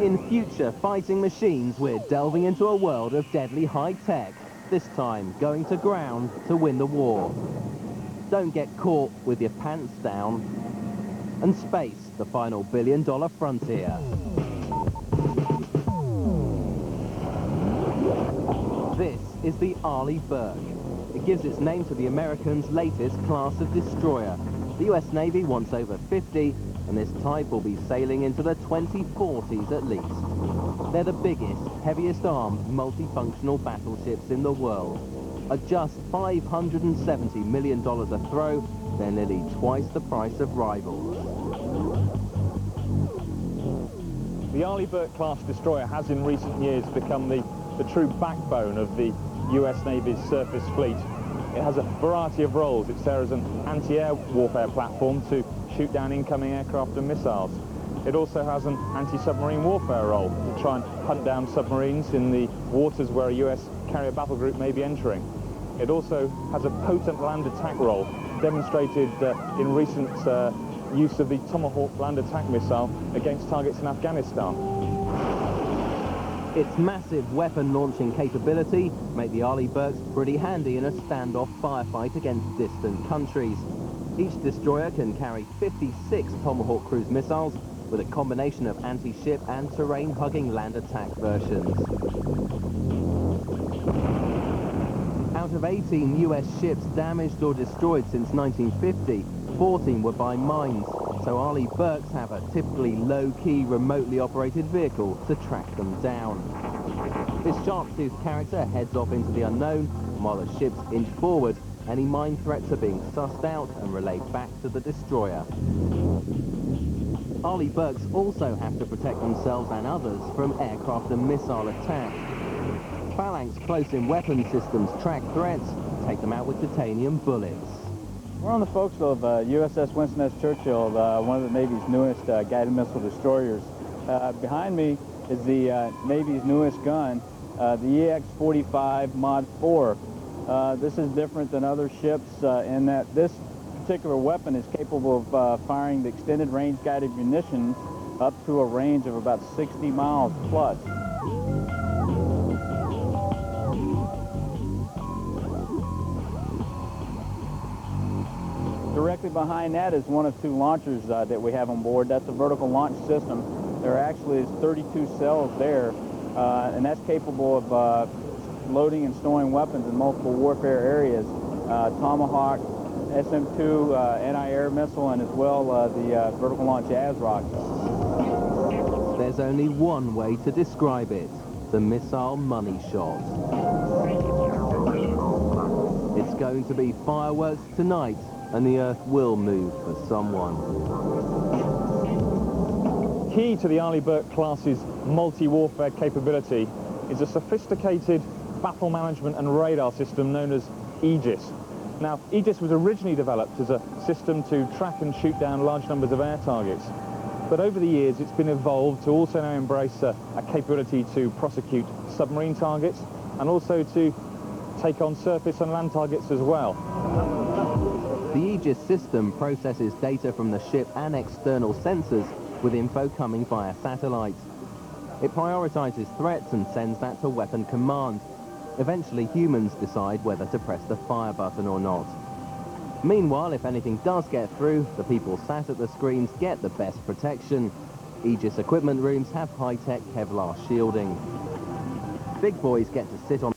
In future fighting machines, we're delving into a world of deadly high-tech, this time going to ground to win the war. Don't get caught with your pants down. And space, the final billion-dollar frontier. This is the Arleigh Burke. It gives its name to the Americans' latest class of destroyer. The US Navy wants over 50, and this type will be sailing into the 2040s at least. They're the biggest, heaviest armed, multifunctional battleships in the world. At just $570 million a throw, they're nearly twice the price of rivals. The Arleigh Burke class destroyer has in recent years become the true backbone of the US Navy's surface fleet. It has a variety of roles. It's there as an anti-air warfare platform to shoot down incoming aircraft and missiles. It also has an anti-submarine warfare role to try and hunt down submarines in the waters where a US carrier battle group may be entering. It also has a potent land attack role, demonstrated in recent use of the Tomahawk land attack missile against targets in Afghanistan. Its massive weapon launching capability make the Arleigh Burkes pretty handy in a standoff firefight against distant countries. Each destroyer can carry 56 Tomahawk cruise missiles with a combination of anti-ship and terrain-hugging land attack versions. Out of 18 US ships damaged or destroyed since 1950, 14 were by mines, so Arleigh Burkes have a typically low-key, remotely operated vehicle to track them down. This sharp-toothed character heads off into the unknown, and while the ships inch forward, any mine threats are being sussed out and relayed back to the destroyer. Arleigh Burkes also have to protect themselves and others from aircraft and missile attack. Phalanx close-in weapon systems track threats, take them out with titanium bullets. We're on the forecastle of USS Winston S. Churchill, one of the Navy's newest guided missile destroyers. Behind me is the Navy's newest gun, the EX-45 Mod 4. This is different than other ships in that this particular weapon is capable of firing the extended range guided munitions up to a range of about 60 miles plus. Directly behind that is one of two launchers that we have on board. That's a vertical launch system. There actually is 32 cells there, and that's capable of loading and storing weapons in multiple warfare areas. Tomahawk, SM-2 anti-air missile, and as well the vertical launch ASROC. There's only one way to describe it, the missile money shot. It's going to be fireworks tonight, and the Earth will move for someone. Key to the Arleigh Burke class's multi-warfare capability is a sophisticated battle management and radar system known as Aegis. Now, Aegis was originally developed as a system to track and shoot down large numbers of air targets. But over the years, it's been evolved to also now embrace a capability to prosecute submarine targets and also to take on surface and land targets as well. The Aegis system processes data from the ship and external sensors with info coming via satellite. It prioritizes threats and sends that to Weapon Command. Eventually, humans decide whether to press the fire button or not. Meanwhile, if anything does get through, the people sat at the screens get the best protection. Aegis equipment rooms have high-tech Kevlar shielding. Big boys get to sit on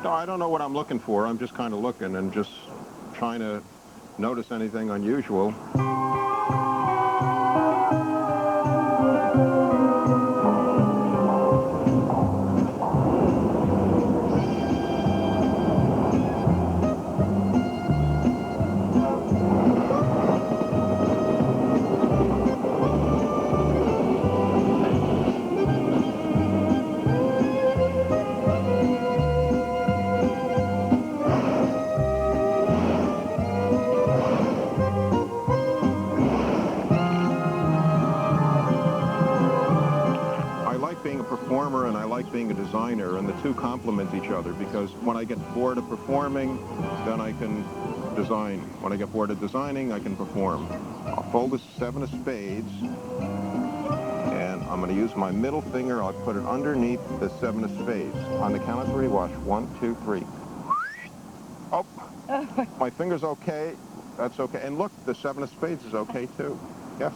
No, I don't know what I'm looking for. I'm just kind of looking and just trying to notice anything unusual. being a performer and I like being a designer, and the two complement each other, because when I get bored of performing, then I can design. When I get bored of designing, I can perform. I'll fold the 7 of spades, and I'm going to use my middle finger. I'll put it underneath the 7 of spades. On the count of 3, watch. 1, 2, 3. Oh, my finger's okay. That's okay. And look, the 7 of spades is okay, too. Yes.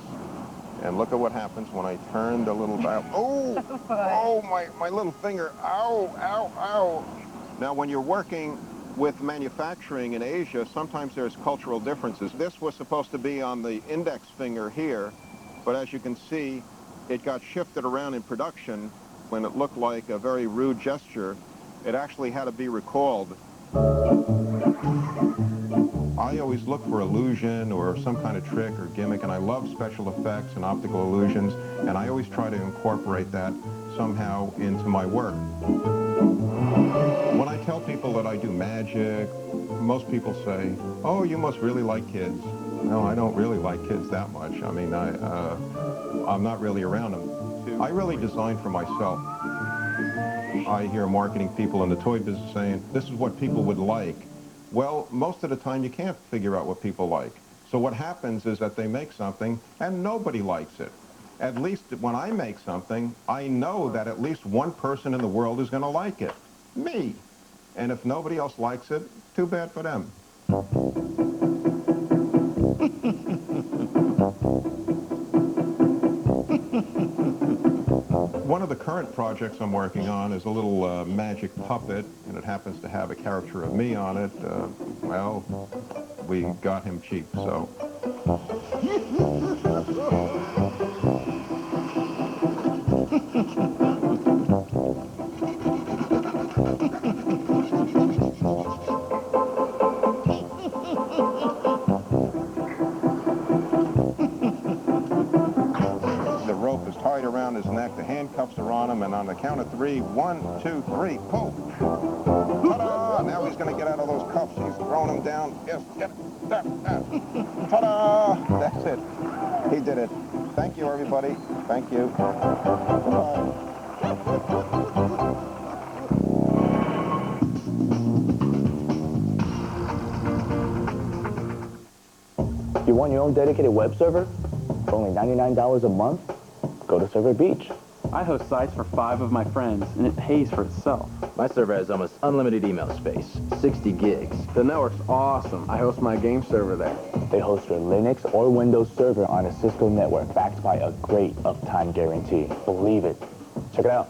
And look at what happens when I turn the little dial. Oh, oh, my little finger. Ow, ow, ow. Now, when you're working with manufacturing in Asia, sometimes there's cultural differences. This was supposed to be on the index finger here, but as you can see, it got shifted around in production when it looked like a very rude gesture. It actually had to be recalled. I always look for illusion or some kind of trick or gimmick, and I love special effects and optical illusions, and I always try to incorporate that somehow into my work. When I tell people that I do magic, most people say, oh, you must really like kids. No, I don't really like kids that much. I mean, I'm not really around them. I really design for myself. I hear marketing people in the toy business saying, this is what people would like. Well, most of the time you can't figure out what people like. So what happens is that they make something and nobody likes it. At least when I make something, I know that at least one person in the world is going to like it. Me. And if nobody else likes it, too bad for them. One of the current projects I'm working on is a little magic puppet, and it happens to have a character of me on it. Well, we got him cheap, so. Around his neck, the handcuffs are on him, and on the count of 3, 1, 2, 3, pull. Ta-da! Now he's going to get out of those cuffs. He's throwing them down. Yes, get it. Ta-da! That's it. He did it. Thank you, everybody. Thank you. Bye-bye. You want your own dedicated web server for only $99 a month? Go to Server Beach. I host sites for 5 of my friends, and it pays for itself. My server has almost unlimited email space, 60 gigs. The network's awesome. I host my game server there. They host your Linux or Windows server on a Cisco network backed by a great uptime guarantee. Believe it. Check it out.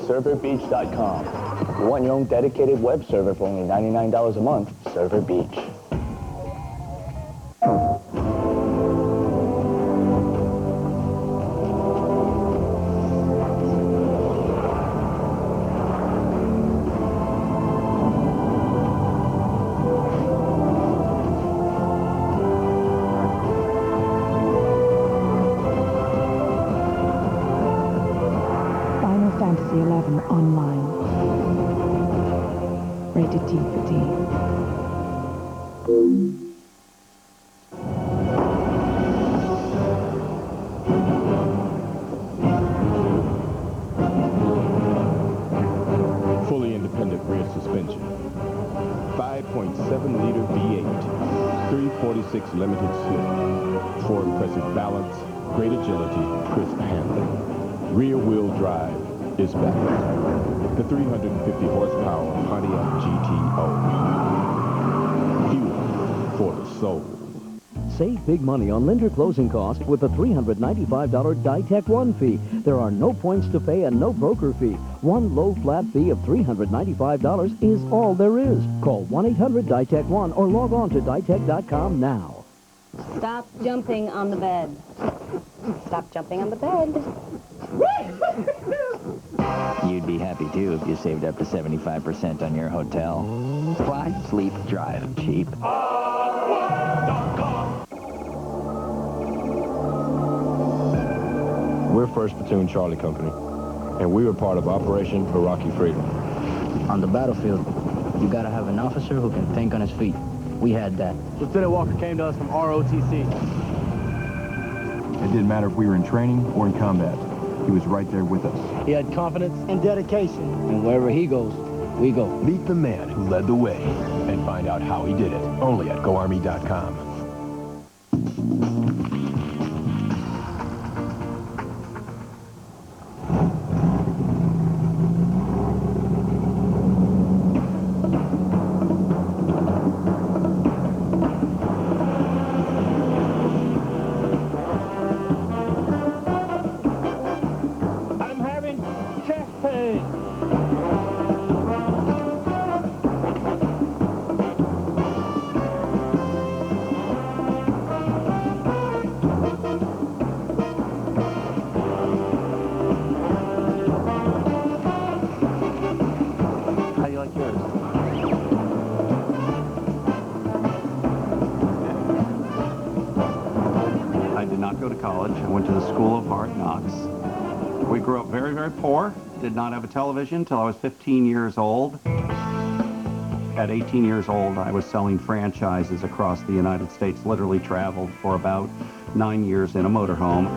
ServerBeach.com. You want your own dedicated web server for only $99 a month? Server Beach. Fantasy 11 online. Rated T for T. Fully independent rear suspension. 5.7-liter V8. 346 limited slip. For impressive balance, great agility, crisp handling. Rear-wheel drive is back. The 350 horsepower Pontiac GTO. Fuel for the soul. Save big money on lender closing costs with a $395 Ditech One fee. There are no points to pay and no broker fee. One low flat fee of $395 is all there is. Call 1-800-DITECH-1 or log on to ditech.com now. Stop jumping on the bed. Stop jumping on the bed. You'd be happy, too, if you saved up to 75% on your hotel. Fly, sleep, drive, cheap. We're 1st Platoon Charlie Company, and we were part of Operation Iraqi Freedom. On the battlefield, you gotta have an officer who can think on his feet. We had that. Lieutenant Walker came to us from ROTC. It didn't matter if we were in training or in combat. He was right there with us. He had confidence and dedication. And wherever he goes, we go. Meet the man who led the way and find out how he did it. Only at GoArmy.com. I'm having chest pain. How do you like yours? I did not go to college. I went to the School of Hard Knocks. We grew up very, very poor. Did not have a television until I was 15 years old. At 18 years old, I was selling franchises across the United States, literally traveled for about 9 years in a motorhome.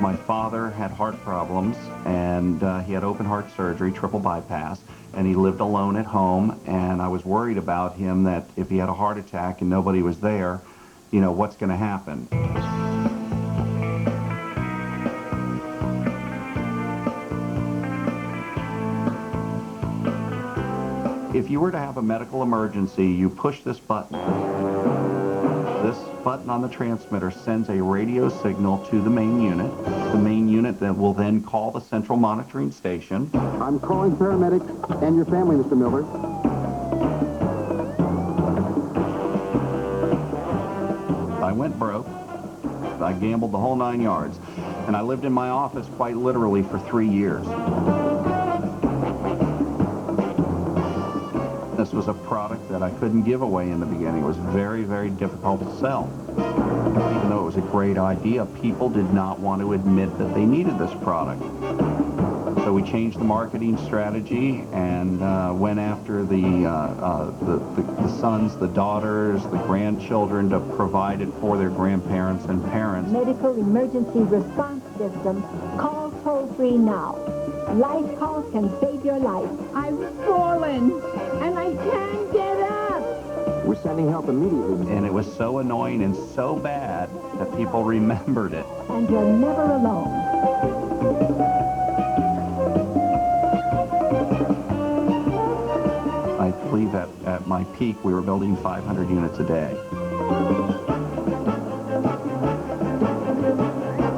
My father had heart problems, and he had open heart surgery, triple bypass, and he lived alone at home, and I was worried about him that if he had a heart attack and nobody was there, you know, what's going to happen? If you were to have a medical emergency, you push this button. This button on the transmitter sends a radio signal to the main unit. The main unit that will then call the central monitoring station. I'm calling paramedics and your family, Mr. Miller. I went broke. I gambled the whole 9 yards. And I lived in my office quite literally for 3 years. This was a product that I couldn't give away in the beginning. It was very, very difficult to sell. Even though it was a great idea, people did not want to admit that they needed this product. So we changed the marketing strategy and went after the sons, the daughters, the grandchildren to provide it for their grandparents and parents. Medical emergency response system. Call toll-free now. Life calls can save your life. I've fallen, and I can't get up. We're sending help immediately. And it was so annoying and so bad that people remembered it. And you're never alone. I believe at my peak, we were building 500 units a day.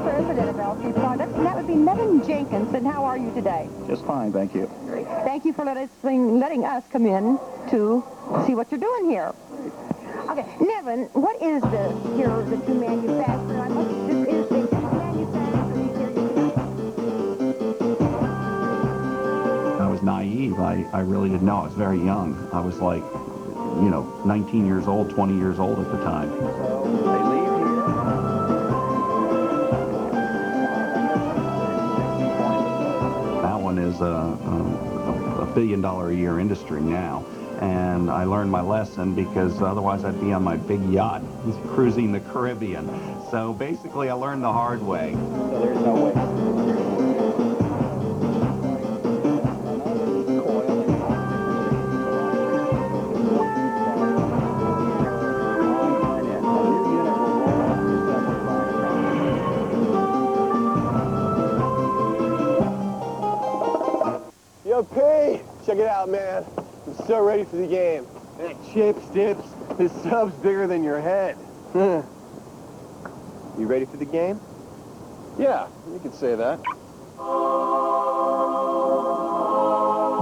President of LC Products, and that would be Nevin Jenkins. And how are you today? Just fine, thank you. Thank you for letting us come in to see what you're doing here. Okay, Nevin, what is this here that you manufacture? This is the I was naive. I really didn't know. I was very young. I was like, you know, 19 years old, 20 years old at the time. That one is a $1 billion a year industry now. And I learned my lesson because otherwise I'd be on my big yacht cruising the Caribbean. So basically I learned the hard way. So there's no way. Yo, Pete, check it out, man. I'm so ready for the game. Man, chips, dips, this sub's bigger than your head. You ready for the game? Yeah, you could say that.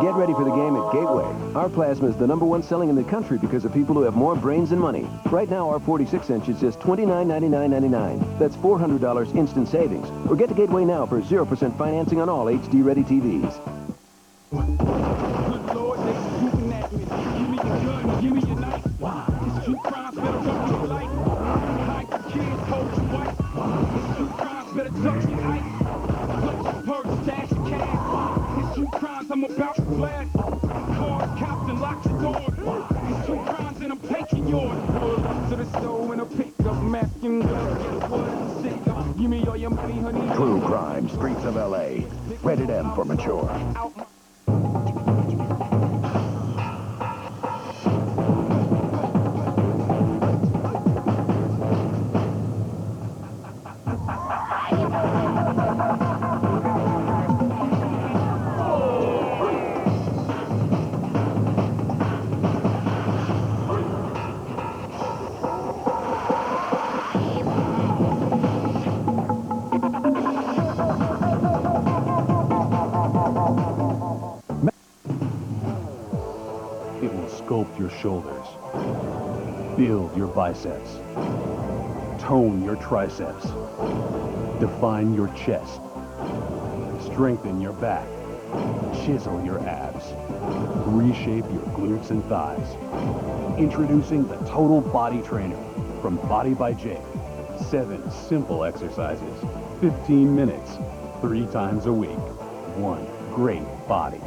Get ready for the game at Gateway. Our plasma is the #1 selling in the country because of people who have more brains than money. Right now, our 46-inch is just $29.99.99. That's $400 instant savings. Or get to Gateway now for 0% financing on all HD-ready TVs. I'm about to blast. Hard cops and lock the door. yours. Pull up to the store in a pickup, masking guns. Give me all your money, honey. True crime, streets of L.A. Rated M for mature. It will sculpt your shoulders, build your biceps, tone your triceps, define your chest, strengthen your back, chisel your abs, reshape your glutes and thighs. Introducing the Total Body Trainer from Body by Jake. 7 simple exercises, 15 minutes, 3 times a week. One great body.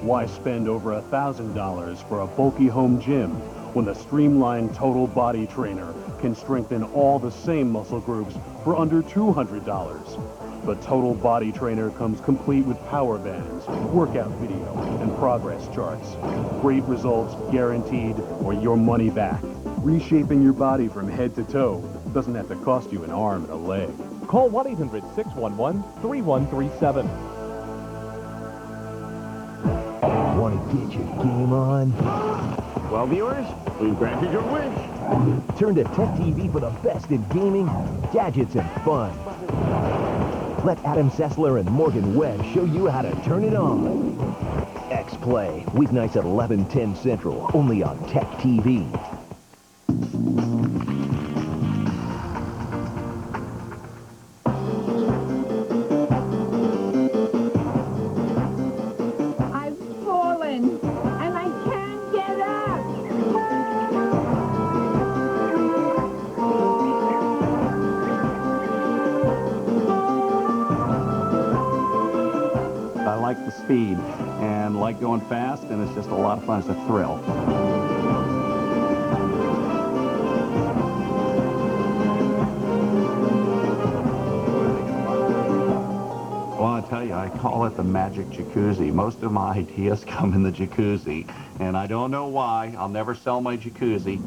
Why spend over $1,000 for a bulky home gym when the streamlined Total Body Trainer can strengthen all the same muscle groups for under $200? The Total Body Trainer comes complete with power bands, workout video, and progress charts. Great results guaranteed or your money back. Reshaping your body from head to toe doesn't have to cost you an arm and a leg. Call 1-800-611-3137. Want to get your game on? Well, viewers, we've granted your wish. Turn to Tech TV for the best in gaming, gadgets, and fun. Let Adam Sessler and Morgan Webb show you how to turn it on. X-Play, weeknights at 11:10 Central, only on Tech TV. I've fallen, and I can't get up. I like the speed and like going fast, and it's just a lot of fun. It's a thrill. Well, I tell you, I call it the magic jacuzzi. Most of my ideas come in the jacuzzi, and I don't know why. I'll never sell my jacuzzi.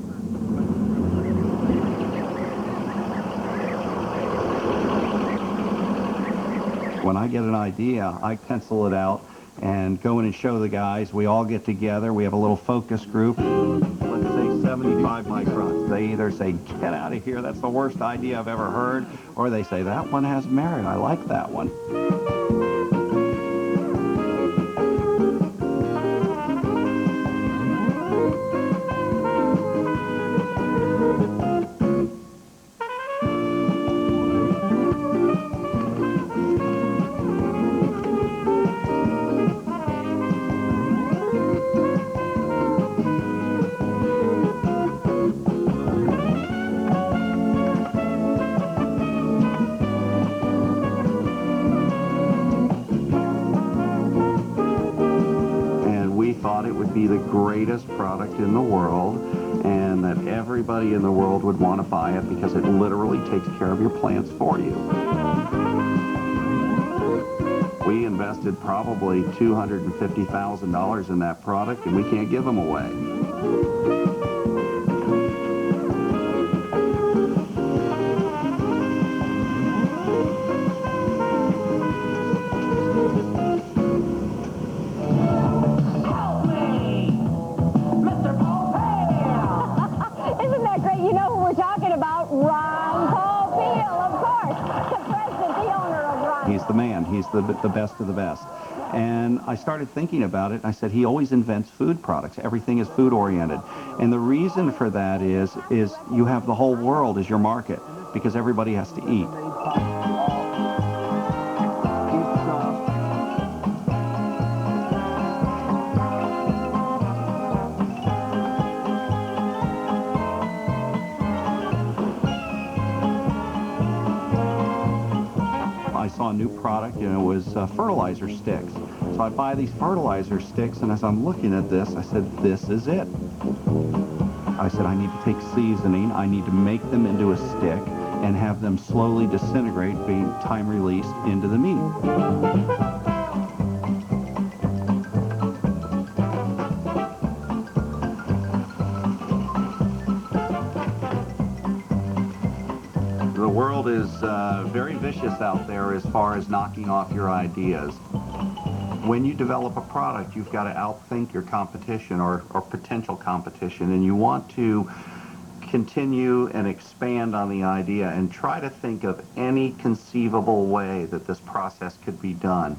When I get an idea, I pencil it out and go in and show the guys. We all get together. We have a little focus group. Let's say 75 microns. They either say, get out of here, that's the worst idea I've ever heard, or they say, that one has merit, I like that one. Thought it would be the greatest product in the world, and that everybody in the world would want to buy it because it literally takes care of your plants for you. We invested probably $250,000 in that product, and we can't give them away. He's the best of the best. And I started thinking about it. I said, he always invents food products. Everything is food oriented. And the reason for that is you have the whole world as your market because everybody has to eat. I saw a new product, and it was fertilizer sticks. So I buy these fertilizer sticks, and as I'm looking at this, I said, this is it. I said, I need to take seasoning, I need to make them into a stick, and have them slowly disintegrate, being time released into the meat. The world is very vicious out there as far as knocking off your ideas. When you develop a product, you've got to outthink your competition or potential competition, and you want to continue and expand on the idea and try to think of any conceivable way that this process could be done.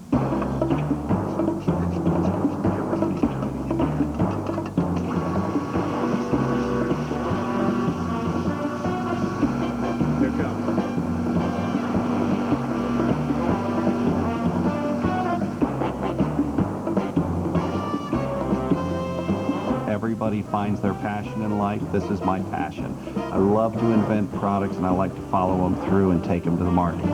Everybody finds their passion in life. This is my passion. I love to invent products, and I like to follow them through and take them to the market.